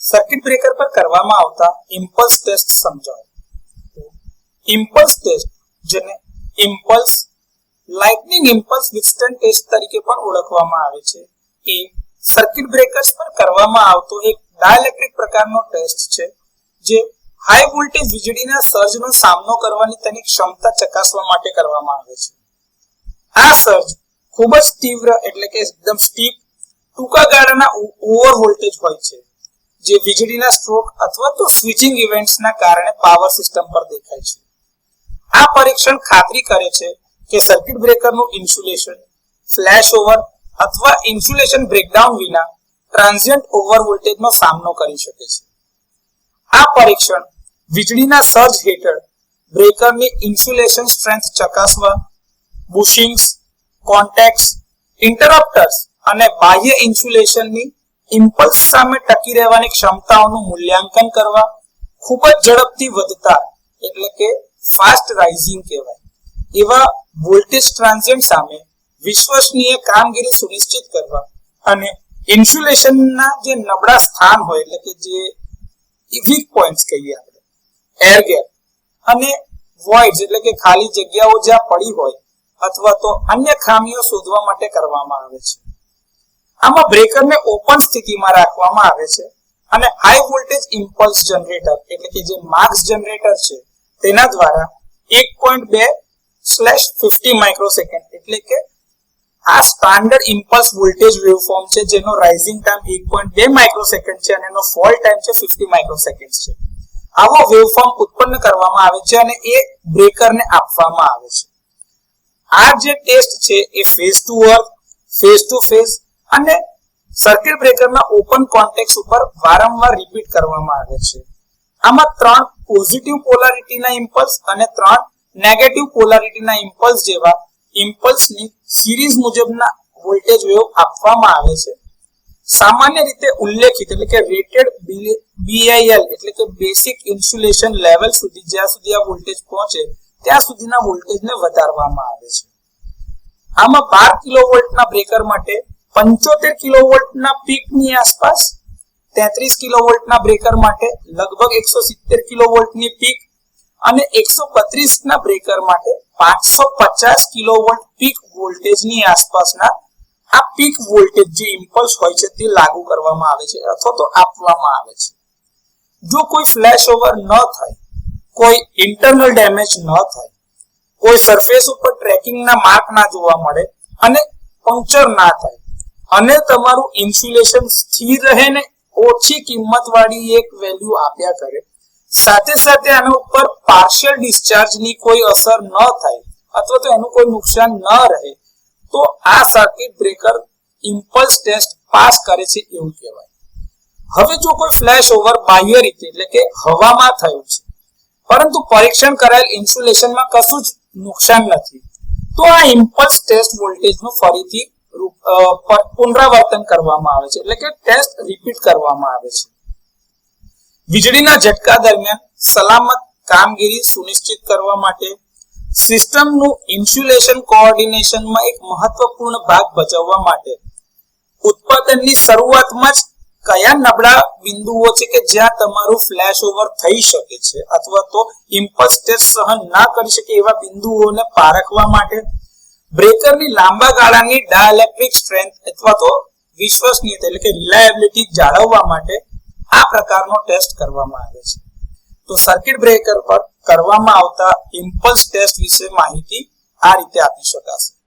Circuit breaker પર કરવામાં આવતા ઇમ્પલ્સ ટેસ્ટ સમજાવો. ઇમ્પલ્સ ટેસ્ટ, જેને ઇમ્પલ્સ લાઇટનિંગ ઇમ્પલ્સ વિથસ્ટેન્ડ ટેસ્ટ તરીકે પણ ઓળખવામાં આવે છે, એ સર્કિટ બ્રેકર્સ પર કરવામાં આવતો એક ડાઇલેક્ટ્રિક પ્રકારનો ટેસ્ટ છે, જે હાઈ વોલ્ટેજ વીજળીના સર્જનો સામનો કરવાની તેની ક્ષમતા ચકાસવા માટે કરવામાં આવે છે. આ સર્જ ખૂબ જ તીવ્ર એટલે કે એકદમ સ્ટીપ ટૂંકા ગાળાના ઓવર વોલ્ટેજ હોય છે, જે વીજળીના સ્ટ્રોક અથવા તો સ્વિચિંગ ઇવેન્ટ્સના કારણે પાવર સિસ્ટમ પર દેખાય છે. આ પરીક્ષણ ખાતરી કરે છે કે સર્કિટ બ્રેકરનું ઇન્સ્યુલેશન ફ્લેશ ઓવર અથવા ઇન્સ્યુલેશન બ્રેકડાઉન વિના ટ્રાન્ઝિયન્ટ ઓવર વોલ્ટેજનો સામનો કરી શકે છે. આ પરીક્ષણ વીજળીના સર્જ હેઠળ બ્રેકરની ઇન્સ્યુલેશન સ્ટ્રેન્થ ચકાસવા, બુશિંગ્સ, કોન્ટેક્ટ્સ, ઇન્ટરપ્ટર્સ અને બાહ્ય ઇન્સ્યુલેશનની ઇમ્પલ્સ સામે ટકી રહેવાની ક્ષમતાઓનું મૂલ્યાંકન કરવા, ખૂબ જ ઝડપથી વધતા એટલે કે ફાસ્ટ રાઇઝિંગ કહેવાય એવા વોલ્ટેજ ટ્રાન્ઝિયન્ટ સામે વિશ્વસનીય કામગીરી સુનિશ્ચિત કરવા અને ઇન્સ્યુલેશનના જે નબળા સ્થાન હોય એટલે કે જે વીક પોઈન્ટ્સ કહીએ આપણે, એર ગેપ અને વોઇડ્સ એટલે કે ખાલી જગ્યાઓ જ્યાં પડી હોય અથવા તો અન્ય ખામીઓ શોધવા માટે કરવામાં આવે છે. આમાં બ્રેકરને ઓપન સ્થિતિમાં રાખવામાં આવે છે અને હાઈ વોલ્ટેજ ઇમ્પલ્સ જનરેટર એટલે કે જે માર્ક્સ જનરેટર છે તેના દ્વારા 1.2/50 માઇક્રોસેકન્ડ એટલે કે આ સ્ટાન્ડર્ડ ઇમ્પલ્સ વોલ્ટેજ વેવફોર્મ છે, જેનો રાઇઝિંગ ટાઈમ 1.2 માઇક્રોસેકન્ડ છે અને એનો ફોલ ટાઈમ છે 50 માઇક્રોસેકન્ડ છે. આવો વેવફોર્મ ઉત્પન્ન કરવામાં આવે છે અને એ બ્રેકરને આપવામાં આવે છે. આ જે ટેસ્ટ છે એ phase to earth, phase to phase અને સર્કિટ બ્રેકરના ઓપન કોન્ટેક્ટ્સ ઉપર વારંવાર રિપીટ કરવામાં આવે છે. આમાં 3 પોઝિટિવ પોલારિટીના ઇમ્પલ્સ અને 3 નેગેટિવ પોલારિટીના ઇમ્પલ્સ જેવા ઇમ્પલ્સની સિરીઝ મુજબના વોલ્ટેજ વેવ આપવામાં આવે છે. સામાન્ય રીતે ઉલ્લેખિત એટલે કે રેટેડ BIL એટલે કે બેસિક ઇન્સ્યુલેશન લેવલ સુધી જ્યાં સુધી આ વોલ્ટેજ પહોંચે ત્યાં સુધીના વોલ્ટેજને વધારવામાં આવે છે. આમાં 12 કિલોવોલ્ટના બ્રેકર માટે 75 કિલોવોલ્ટના પીકની આસપાસ, 33 કિલોવોલ્ટના બ્રેકર માટે લગભગ 170 કિલોવોલ્ટની પીક અને 132 ના બ્રેકર માટે 550 કિલોવોલ્ટ પીક વોલ્ટેજની આસપાસના આ પીક વોલ્ટેજ જે ઇમ્પલ્સ હોય છે તે લાગુ કરવામાં આવે છે અથવા તો આપવામાં આવે છે. જો કોઈ ફ્લેશ ઓવર ન થાય, કોઈ ઇન્ટરનલ ડેમેજ ન થાય, કોઈ સરફેસ ઉપર ટ્રેકિંગના માર્ક ના જોવા મળે અને પંક્ચર ના થાય અને તમારું ઇન્સ્યુલેશન સ્થિર રહે ને ઓછી કિંમતવાળી એક વેલ્યુ આપ્યા કરે, સાથે સાથે આના ઉપર પાર્શિયલ ડિસ્ચાર્જની કોઈ અસર ન થાય અથવા તો એનું કોઈ નુકસાન ન રહે, તો આ circuit breaker impulse test pass કરે છે એવું કહેવાય. હવે જો કોઈ ફ્લેશ ઓવર બાહ્ય રીતે એટલે કે હવામાં થયું છે પરંતુ પરીક્ષણ કરાયેલ ઇન્સ્યુલેશનમાં કશું જ નુકસાન નથી, તો આ ઇમ્પલ્સ ટેસ્ટ વોલ્ટેજનું ફરીથી પુનરાવર્તન કરવામાં આવે છે એટલે કે ટેસ્ટ રિપીટ કરવામાં આવે છે. વીજળીના ઝટકા દરમિયાન સલામત કામગીરી સુનિશ્ચિત કરવા માટે સિસ્ટમનું ઇન્સ્યુલેશન કોઓર્ડિનેશનમાં એક મહત્વપૂર્ણ ભાગ ભજવવા માટે ઉત્પાદનની શરૂઆતમાં જ કયા નબળા બિંદુઓ છે કે જ્યાં તમારું ફ્લેશ ઓવર થઈ શકે છે અથવા તો ઇમ્પલ્સ ટેસ્ટ સહન ના કરી શકે એવા બિંદુઓને પારખવા માટે બ્રેકરની લાંબા ગાળાની ડાઇલેક્ટ્રિક સ્ટ્રેન્થ અથવા તો વિશ્વસનીયતા એટલે કે રિલાયબિલિટી જાળવવા માટે આ પ્રકારનો ટેસ્ટ કરવામાં આવે છે. તો સર્કિટ બ્રેકર પર કરવામાં આવતા ઇમ્પલ્સ ટેસ્ટ વિશે માહિતી આ રીતે આપી શકાશે.